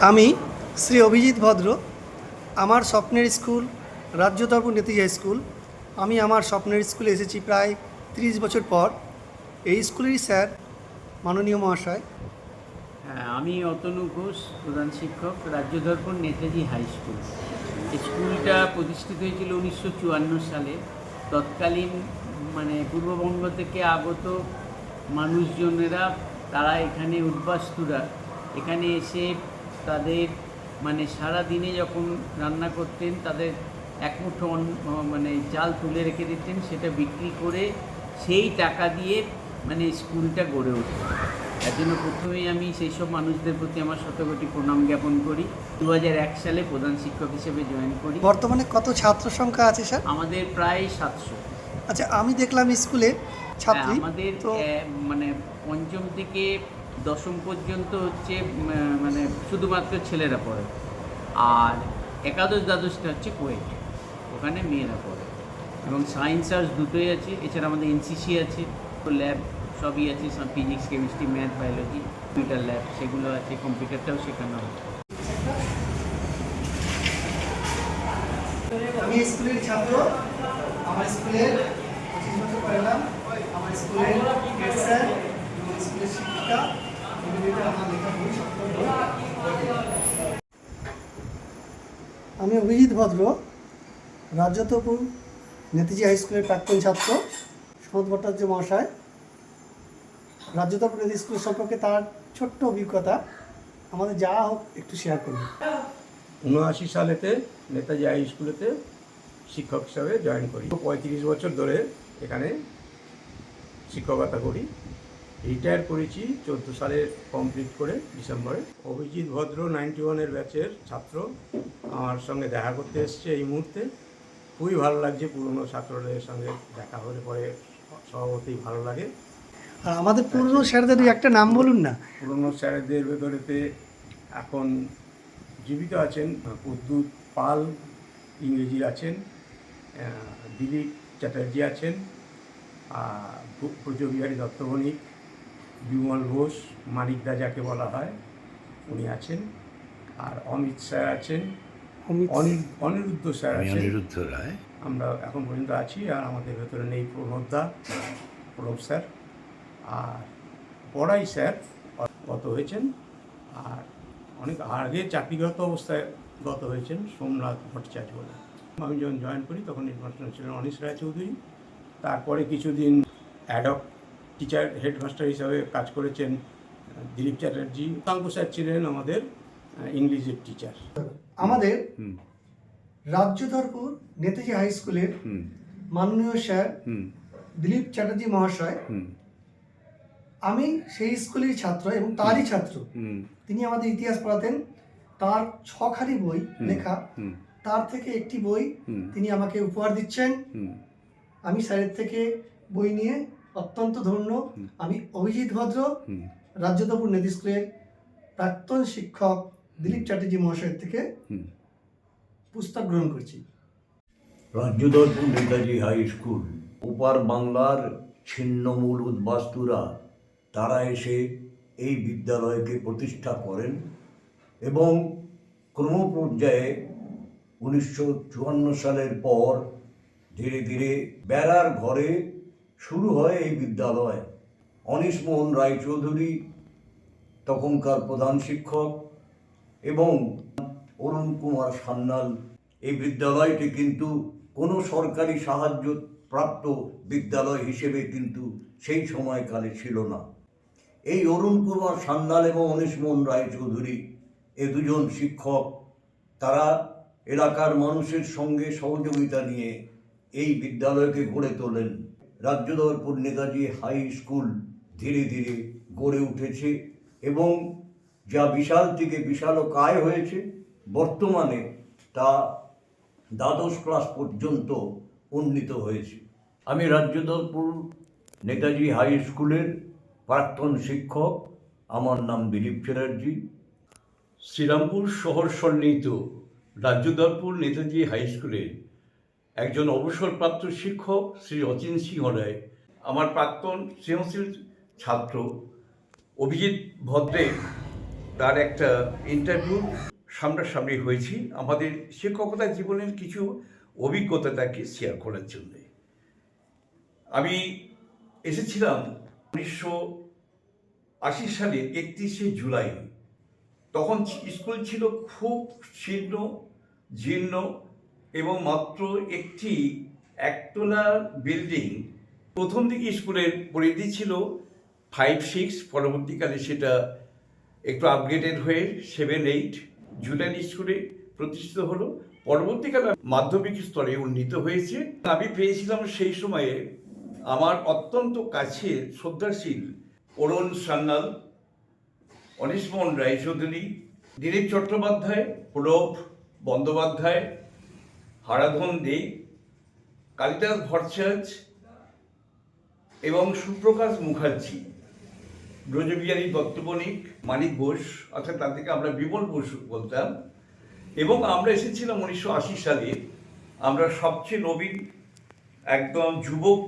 আমি শ্রী অভিজিৎ ভদ্র। আমার স্বপ্নের স্কুল রাজ্যদর্পণ নেতাজি হাই স্কুল। আমি আমার স্বপ্নের স্কুলে এসেছি প্রায় 30 বছর পর। এই স্কুলেরই স্যার মাননীয় মহাশয়। হ্যাঁ, আমি অতনু ঘোষ, প্রধান শিক্ষক, রাজ্যদর্পণ নেতাজি হাই স্কুল। এই স্কুলটা প্রতিষ্ঠিত হয়েছিল 1954 সালে। তৎকালীন পূর্ববঙ্গ থেকে আগত মানুষজনেরা, তারা এখানে উদ্বাস্তুরা এখানে এসে তাদের সারা দিনে যখন রান্না করতেন, তাদের এক মুঠো চাল তুলে রেখে দিতেন, সেটা বিক্রি করে সেই টাকা দিয়ে স্কুলটা গড়ে ওঠে। তার জন্য প্রথমেই আমি সেই সব মানুষদের প্রতি আমার শতকোটি প্রণাম জ্ঞাপন করি। 2001 সালে প্রধান শিক্ষক হিসেবে জয়েন করি। বর্তমানে কত ছাত্র সংখ্যা আছে স্যার? আমাদের প্রায় 700। আচ্ছা, আমি দেখলাম স্কুলে ছাত্রী আমাদের তো পঞ্চম থেকে দশম পর্যন্ত হচ্ছে শুধুমাত্র ছেলেরা পড়ে, আর একাদশ দ্বাদশটা হচ্ছে কোয়েট, ওখানে মেয়েরা পড়ে। এবং সায়েন্স আর্টস দুটোই আছে। এছাড়া আমাদের এনসিসি আছে, ল্যাব সবই আছে, physics, chemistry, math, biology, computer lab সেগুলো আছে, কম্পিউটারটাও শেখানো হয়। আমি স্কুলের ছাত্র। আমার স্কুলের 25 বছর পড়ালাম। আমার স্কুলের হেড স্যার এবং স্কুলের শিক্ষিকা, আমার লেখা বই সপ্তম বই। আমি অভিজিৎ ভদ্র, রাজ্যদর্পণ নেতাজি হাই স্কুলের প্রাক্তন ছাত্র। সনদ ভট্টাচার্য মহাশয় রাজ্যদর্পণ নেতাজি স্কুল সম্পর্কে তার ছোট্ট অভিজ্ঞতা আমাদের যা হোক একটু শেয়ার করুন। 79 সালেতে নেতাজি হাই স্কুলেতে শিক্ষক হিসাবে জয়েন করি। 35 বছর ধরে এখানে শিক্ষকতা করি। রিটায়ার করেছি 14 সালে কমপ্লিট করে ডিসেম্বরে। অভিজিৎ ভদ্র 91-এর ব্যাচের ছাত্র আমার সঙ্গে দেখা করতে এসছে এই মুহূর্তে। খুবই ভালো লাগছে, পুরনো ছাত্রদের সঙ্গে দেখা হলে পরে স্বভাবতই ভালো লাগে। আর আমাদের পুরনো স্যারদের একটা নাম বলুন না। পুরনো স্যারদের ভেতরেতে এখন জীবিত আছেন প্রদ্যুৎ পাল, ইংরেজি আছেন, দিলীপ চ্যাটার্জি আছেন, ব্রজবিহারী দত্ত বণিক, বিমল ঘোষ, মানিকদা যাকে বলা হয় উনি আছেন, আর অমিত স্যার আছেন, অনিরুদ্ধ স্যার আছেন, অনিরুদ্ধ রায়। আমরা এখন পর্যন্ত আছি। আর আমাদের ভেতরে নেই প্রণবদা, প্রণব স্যার, আর বড়াই স্যার গত হয়েছেন, আর অনেক আগে চাকরিগত অবস্থায় গত হয়েছেন সোমনাথ ভট্টাচার্য বলে। আমি যখন জয়েন করি তখন হেডমাস্টার ছিলেন অনিশ রায়চৌধুরী। তারপরে কিছুদিন অ্যাডক টিচার হেডমাস্টার হিসাবে কাজ করেছেন দিলীপ চ্যাটার্জি। তাঙ্কু স্যার ছিলেন আমাদের ইংলিশের টিচার। আমাদের রাজ্যদর্পণ নেতাজি হাই স্কুলের মাননীয় স্যার দিলীপ চ্যাটার্জি মহাশয়, আমি সেই স্কুলের ছাত্র এবং তারই ছাত্র। তিনি আমাদের ইতিহাস পড়াতেন। তার 6খানি বই লেখা, তার থেকে একটি বই তিনি আমাকে উপহার দিচ্ছেন। আমি স্যারের থেকে বই নিয়ে অত্যন্ত ধন্য। আমি অভিজিৎ ভদ্র, রাজ্যদর্পণ নেতাজি স্কুলের প্রাক্তন শিক্ষক দিলীপ চ্যাটার্জি মহাশয়ের থেকে পুস্তক গ্রহণ করছি। রাজ্যদর্পণ নেতাজি হাই স্কুল, ওপার বাংলার ছিন্নমূল উদ্বাস্তুরা তারা এসে এই বিদ্যালয়কে প্রতিষ্ঠা করেন এবং ক্রমপর্যায়ে 1954 সালের পর ধীরে ধীরে বেড়ার ঘরে শুরু হয় এই বিদ্যালয়। অনিশ মোহন রায়চৌধুরী তখনকার প্রধান শিক্ষক এবং অরুণ কুমার সান্যাল। এই বিদ্যালয়টি কিন্তু কোনো সরকারি সাহায্য প্রাপ্ত বিদ্যালয় হিসেবে কিন্তু সেই সময়কালে ছিল না। এই অরুণ কুমার সান্যাল এবং অনিশ মোহন রায়চৌধুরী এ দুজন শিক্ষক, তারা এলাকার মানুষের সঙ্গে সহযোগিতা নিয়ে এই বিদ্যালয়কে গড়ে তোলেন। রাজ্যদর্পণ নেতাজি হাই স্কুল ধীরে ধীরে গড়ে উঠেছে এবং যা বিশাল থেকে বিশালকায় হয়েছে, বর্তমানে তা দ্বাদশ ক্লাস পর্যন্ত উন্নীত হয়েছে। আমি রাজ্যদর্পণ নেতাজি হাই স্কুলের প্রাক্তন শিক্ষক। আমার নাম দিলীপ চ্যাটার্জি। শ্রীরামপুর শহর সন্নিহিত রাজ্যদর্পণ নেতাজি হাই স্কুলের একজন অবসরপ্রাপ্ত শিক্ষক শ্রী অচিন সিংহ রায়। আমার প্রাক্তন সৃজনশীল ছাত্র অভিজিৎ ভদ্রের তার একটা ইন্টারভিউ সামনাসামনি হয়েছি আমাদের শিক্ষকতা জীবনের কিছু অভিজ্ঞতা তাকে শেয়ার করার জন্য। আমি এসেছিলাম 1980 সালের 31শে জুলাই। তখন স্কুল ছিল খুব ছিন্ন জীর্ণ এবং মাত্র একটি একতলা বিল্ডিং। প্রথম দিকে স্কুলের পরিধি ছিল 5-6, পরবর্তীকালে সেটা একটু আপগ্রেডেড হয়ে 7-8 জুলাইন স্কুলে প্রতিষ্ঠিত হলো। পরবর্তীকালে মাধ্যমিক স্তরে উন্নীত হয়েছে। আমি পেয়েছিলাম সেই সময়ে আমার অত্যন্ত কাছের শ্রদ্ধাশীল অরুণ সান্যাল, অনিশমোহন রায়চৌধুরী, দিলীপ চট্টোপাধ্যায়, প্রণব বন্দ্যোপাধ্যায়, হারাধন দে, কালিদাস ভট্টাচার্য এবং সুপ্রকাশ মুখার্জি, ব্রজবিহারী দত্ত বণিক, মানিক ঘোষ, অর্থাৎ তাদেরকে আমরা বিমল ঘোষ বলতাম। এবং আমরা এসেছিলাম 1980 সালে। আমরা সবচেয়ে নবীন একদম যুবক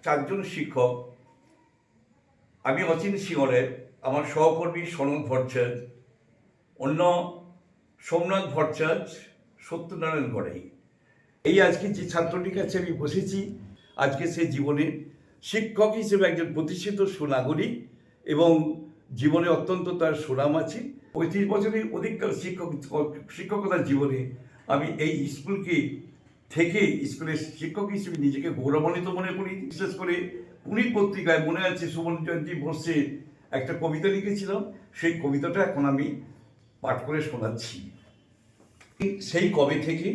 চারজন শিক্ষক, আমি অচিন সিংহরের, আমার সহকর্মী সনদ ভট্টাচার্য, অন্য সোমনাথ ভট্টাচার্য, সত্যনারায়ণ গড়াই। এই আজকে যে ছাত্রটির কাছে আমি বসেছি, আজকে সে জীবনে শিক্ষক হিসেবে একজন প্রতিষ্ঠিত সুনাগরিক এবং জীবনে অত্যন্ত তার সুনাম আছে। 35 বছরের অধিককাল শিক্ষকতার জীবনে আমি এই স্কুলকে থেকে স্কুলের শিক্ষক হিসেবে নিজেকে গৌরবান্বিত মনে করি। বিশেষ করে পুরী পত্রিকায় মনে আছে সুমন জয়ন্তী বোসের একটা কবিতা লিখেছিলাম, সেই কবিতাটা এখন আমি পাঠ করে শোনাচ্ছি। সেই কবে থেকে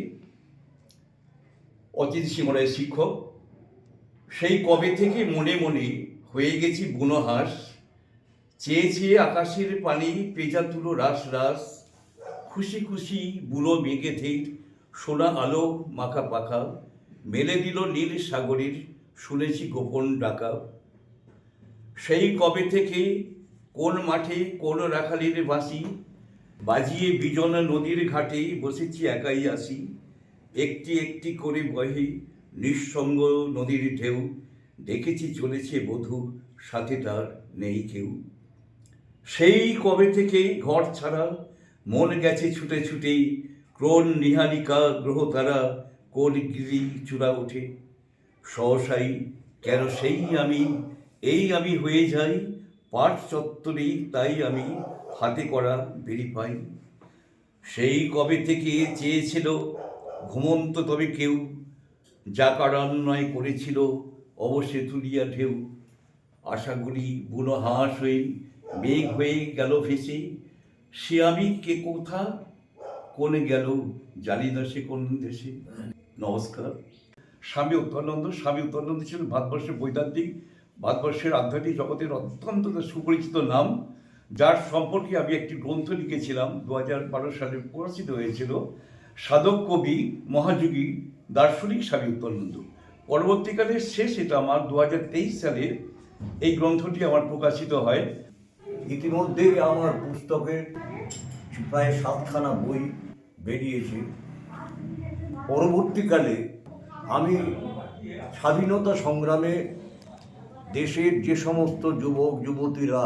অচিন সিংহরায় শিক্ষক, সেই কবে থেকে মনে মনে হয়ে গেছি বুনো হাঁস, চেয়ে চেয়ে আকাশের পানি পেঁজা তুলো রাস রাস, খুশি খুশি বুলো মেঘেথের সোনা আলো মাখা পাখা, মেলে দিল নীল সাগরের শুনেছি গোপন ডাকা। সেই কবে থেকে কোন মাঠে কোন রাখালির বাঁশি বাজিয়ে বিজন নদীর ঘাটে বসেছি একাই আসি, একটি একটি করে বহে নিঃসঙ্গ নদীর ঢেউ, দেখেছি চলেছে বধূ সাথে তার নেই কেউ। সেই কবে থেকে ঘর ছাড়া মন গেছে ছুটে ছুটে, ক্রোণ নিহারিকা গ্রহ তারা কোন গিরি চূড়া ওঠে, সহসাই কেন সেই আমি এই আমি হয়ে যাই, পাঠ চত্বরে তাই আমি হাতে করা বেরি পাই। সেই কবে থেকে চেয়েছিল ঘুমন্ত তবে কেউ, যা কারান্বয় করেছিল অবশ্যই তুলিয়া ঢেউ, আশাগুলি বুনো হাঁস হয়ে মেঘ হয়ে গেল ভেসে, সে আমি কে কোথা কোন গেল জানি না সে কোন দেশে। নমস্কার। স্বামী উত্তরানন্দ ছিলেন ভারতবর্ষের বৈদান্তিক, ভারতবর্ষের আধ্যাত্মিক জগতের অত্যন্ত সুপরিচিত নাম, যার সম্পর্কে আমি একটি গ্রন্থ লিখেছিলাম, 2012 সালে প্রকাশিত হয়েছিল, সাধক কবি মহাযোগী দার্শনিক স্বামী উত্তরানন্দ। পরবর্তীকালে এটা আমার 2023 সালে এই গ্রন্থটি আমার প্রকাশিত হয়। ইতিমধ্যেই আমার পুস্তকের প্রায় 7খানা বই বেরিয়েছে। পরবর্তীকালে আমি স্বাধীনতা সংগ্রামে দেশের যে সমস্ত যুবক যুবতীরা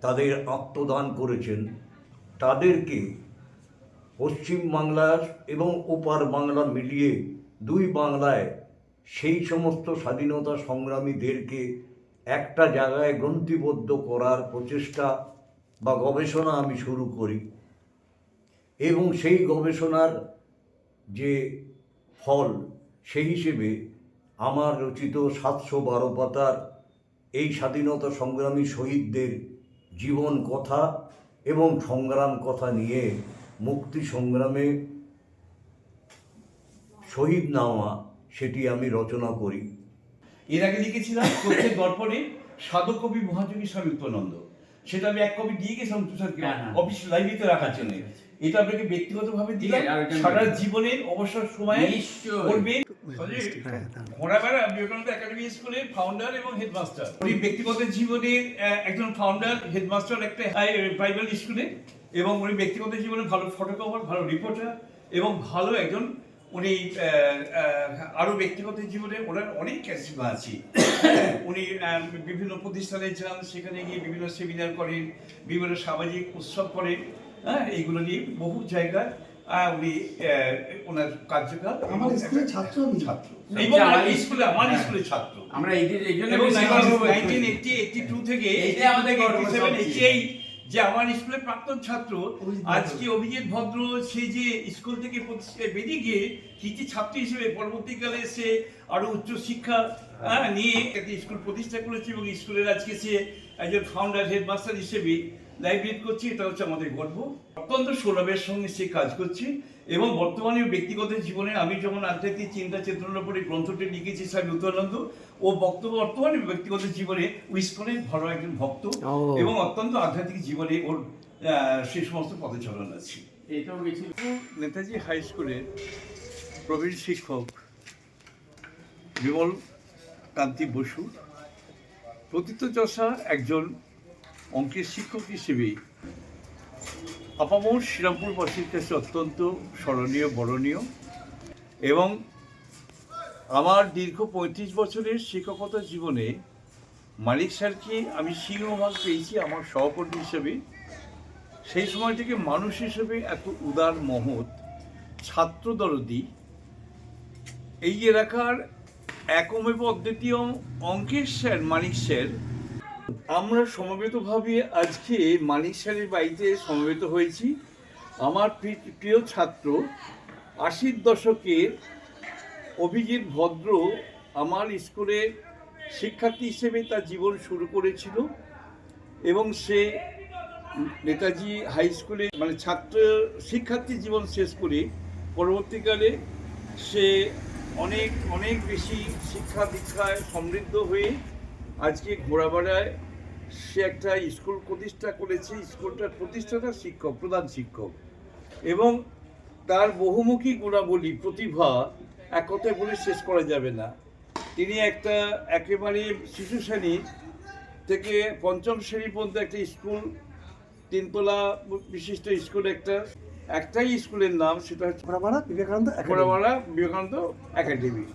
তাদের আত্মদান করেছেন, তাদেরকে পশ্চিম বাংলার এবং ওপার বাংলা মিলিয়ে দুই বাংলায় সেই সমস্ত স্বাধীনতা সংগ্রামীদেরকে একটা জায়গায় গ্রন্থিবদ্ধ করার প্রচেষ্টা বা গবেষণা আমি শুরু করি, এবং সেই গবেষণার যে ফল সেই হিসেবে আমার রচিত 712 পাতার এই স্বাধীনতা সংগ্রামী শহীদদের জীবন কথা এবং সংগ্রাম কথা নিয়ে মুক্তি সংগ্রামে শহীদ নামা সেটি আমি রচনা করি। এর আগে লিখেছিলাম প্রত্যেক দর্পণে সাধক কবি মহাযোগী স্বামী উত্তরানন্দ, সেটা আমি এক কপি দিয়ে গেছিলাম তুষারকে অফিস লাইব্রেরিতে রাখার জন্য। এটা আপনাকে ব্যক্তিগতভাবে দিলাম, সারা জীবনের অবসর সময়ে করবেন। ঘোড়াবেড়া বিবেকানন্দ একাডেমি স্কুলের ফাউন্ডার এবং হেডমাস্টার। উনি ব্যক্তিগত জীবনের একজন ফাউন্ডার, হেডমাস্টার একটা প্রাইমারি স্কুলে, এবং উনি ব্যক্তিগত জীবনে ভালো ফটোগ্রাফার, ভালো রিপোর্টার এবং ভালো একজন উনি আরও ব্যক্তিগত জীবনে ওনার অনেক ক্যারিজমা আছে। উনি বিভিন্ন প্রতিষ্ঠানে যান, সেখানে গিয়ে বিভিন্ন সেমিনার করেন, বিভিন্ন সামাজিক উৎসব করেন, হ্যাঁ, এইগুলো নিয়ে বহু জায়গায় উনি ওনার কার্যকাল। আমার স্কুলের ছাত্র আমি। ছাত্র এবং আমার স্কুলের ছাত্র। আমরা এই জন্য এবং বেশি গর্ব বোধ করি। 1982 থেকে এইটাই আমাদের গর্ব 87 সবচেয়ে। এই যে আমার স্কুলের প্রাক্তন ছাত্র আজকে অভিজিৎ ভদ্র, সে যে স্কুল থেকে বেরিয়ে গিয়ে কৃতি ছাত্র হিসেবে পরবর্তীকালে সে আরো উচ্চ শিক্ষা নিয়ে একটা স্কুল প্রতিষ্ঠা করেছে এবং স্কুলের আজকে সে একজন ফাউন্ডার হেডমাস্টার হিসেবে লাইব্রেরি করছে। এটা হচ্ছে আমাদের গর্ব। অত্যন্ত সৌরভের সঙ্গে সে কাজ করছে এবং বর্তমানে ব্যক্তিগত জীবনে আমি যখন আধ্যাত্মিক চিন্তা চেতনার উপরে গ্রন্থটি লিখেছি স্বামী উত্তরানন্দ, ও বর্তমানে ব্যক্তিগত জীবনে ইসকনের ভালো একজন ভক্ত এবং অত্যন্ত আধ্যাত্মিক জীবনে ওর সেই সমস্ত পদচারণ আছে। এটাও বেশি নেতাজি হাই স্কুলের প্রবীণ শিক্ষক বিমল কান্তি বসু প্রথিতযশা একজন অঙ্কের শিক্ষক হিসেবে আপামর শ্রীরামপুরবাসীর কাছে অত্যন্ত স্মরণীয়, বরণীয়। এবং আমার দীর্ঘ 35 বছরের শিক্ষকতা জীবনে মালিক স্যারকে আমি সিংহভাগ পেয়েছি আমার সহকর্মী হিসেবে। সেই সময় থেকে মানুষ হিসেবে এত উদার, মহৎ, ছাত্র দরদি, এই এলাকার একমেব অদ্বিতীয় অঙ্কের স্যার মানিক স্যার। আমরা সমবেতভাবে আজকে মানিক স্যারের বাড়িতে সমবেত হয়েছি। আমার প্রিয় ছাত্র 80 দশকের অভিজিৎ ভদ্র আমার স্কুলের শিক্ষার্থী হিসেবে তার জীবন শুরু করেছিল এবং সে নেতাজি হাই স্কুলে মানে ছাত্র শিক্ষার্থী জীবন শেষ করে পরবর্তীকালে সে অনেক অনেক বেশি শিক্ষা দীক্ষায় সমৃদ্ধ হয়ে আজকে ঘোড়াবাড়ায় সে একটা স্কুল প্রতিষ্ঠা করেছে। স্কুলটার প্রতিষ্ঠাতা শিক্ষক, প্রধান শিক্ষক, এবং তার বহুমুখী গুণাবলী, প্রতিভা এক কথায় বলে শেষ করা যাবে না। তিনি একটা একেবারে শিশু শ্রেণী থেকে পঞ্চম শ্রেণী পর্যন্ত একটা স্কুল, 3 তলা বিশিষ্ট স্কুল, একটাই স্কুলের নাম, সেটা হচ্ছে ঘোড়াপাড়া বিবেকানন্দ একাডেমি।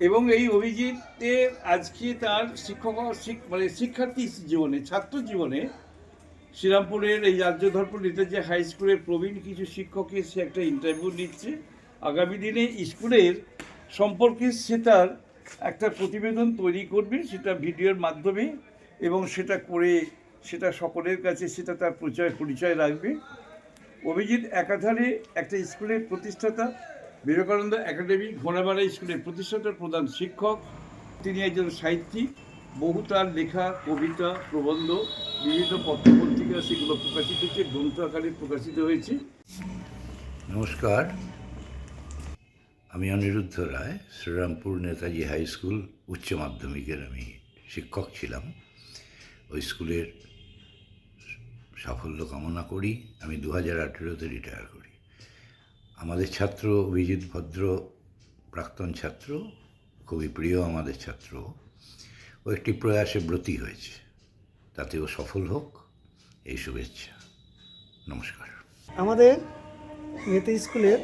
এবং এই অভিজিতের আজকে তার শিক্ষার্থী জীবনে, ছাত্র জীবনে শ্রীরামপুরের এই রাজ্যধরপুর নেতাজি হাই স্কুলের প্রবীণ কিছু শিক্ষকের সে একটা ইন্টারভিউ নিচ্ছে। আগামী দিনে স্কুলের সম্পর্কে সে তার একটা প্রতিবেদন তৈরি করবে, সেটা ভিডিওর মাধ্যমে, এবং সেটা করে সেটা সকলের কাছে সেটা তার পরিচয় রাখবে। অভিজিৎ একাধারে একটা স্কুলের প্রতিষ্ঠাতা, বিবেকানন্দ একাডেমি ঘোড়াবাড়া স্কুলের প্রতিষ্ঠাতা, প্রধান শিক্ষক। তিনি একজন সাহিত্যিক। বহু তার লেখা, কবিতা, প্রবন্ধ বিভিন্ন পত্রপত্রিকা সেগুলো প্রকাশিত হয়েছে, গ্রন্থ আকারে প্রকাশিত হয়েছে। নমস্কার, আমি অনিরুদ্ধ রায়। শ্রীরামপুর নেতাজি হাই স্কুল উচ্চ মাধ্যমিকের আমি শিক্ষক ছিলাম। ওই স্কুলের সাফল্য কামনা করি। আমি 2018-তে রিটায়ার করি। আমাদের ছাত্র অভিজিৎ ভদ্র প্রাক্তন ছাত্র, খুবই প্রিয় আমাদের ছাত্র। ও একটি প্রয়াসে ব্রতী হয়েছে, তাতেও সফল হোক এই শুভেচ্ছা। নমস্কার। আমাদের নেতাজি স্কুলের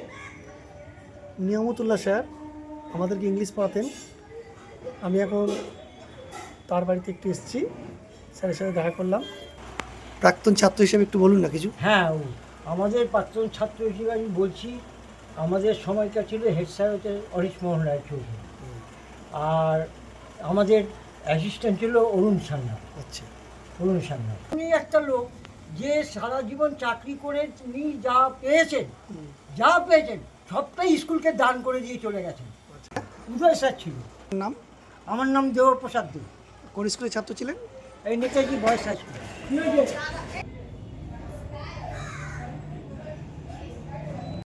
নিয়ামতুল্লাহ স্যার আমাদেরকে ইংলিশ পড়াতেন। আমি এখন তার বাড়িতে একটু এসেছি, স্যারের সাথে দেখা করলাম। প্রাক্তন ছাত্র হিসেবে একটু বলুন না কিছু। হ্যাঁ, আমাদের প্রাক্তন ছাত্র হিসেবে আমি বলছি, আমাদের সময়টা ছিল হেড স্যার হচ্ছে অরিশ মোহন রায় চৌধুরী, আর আমাদের অ্যাসিস্ট্যান্ট ছিল অরুণ সান্যাল। আচ্ছা, অরুণ সান্যাল উনি একটা লোক যে সারা জীবন চাকরি করে উনি যা পেয়েছেন সবটাই স্কুলকে দান করে দিয়ে চলে গেছেন। উদয় স্যার ছিল নাম? আমার নাম দেবপ্রসাদ দে। কোন স্কুলের ছাত্র ছিলেন? এই নেতাজি বয়েজ হাই স্কুল।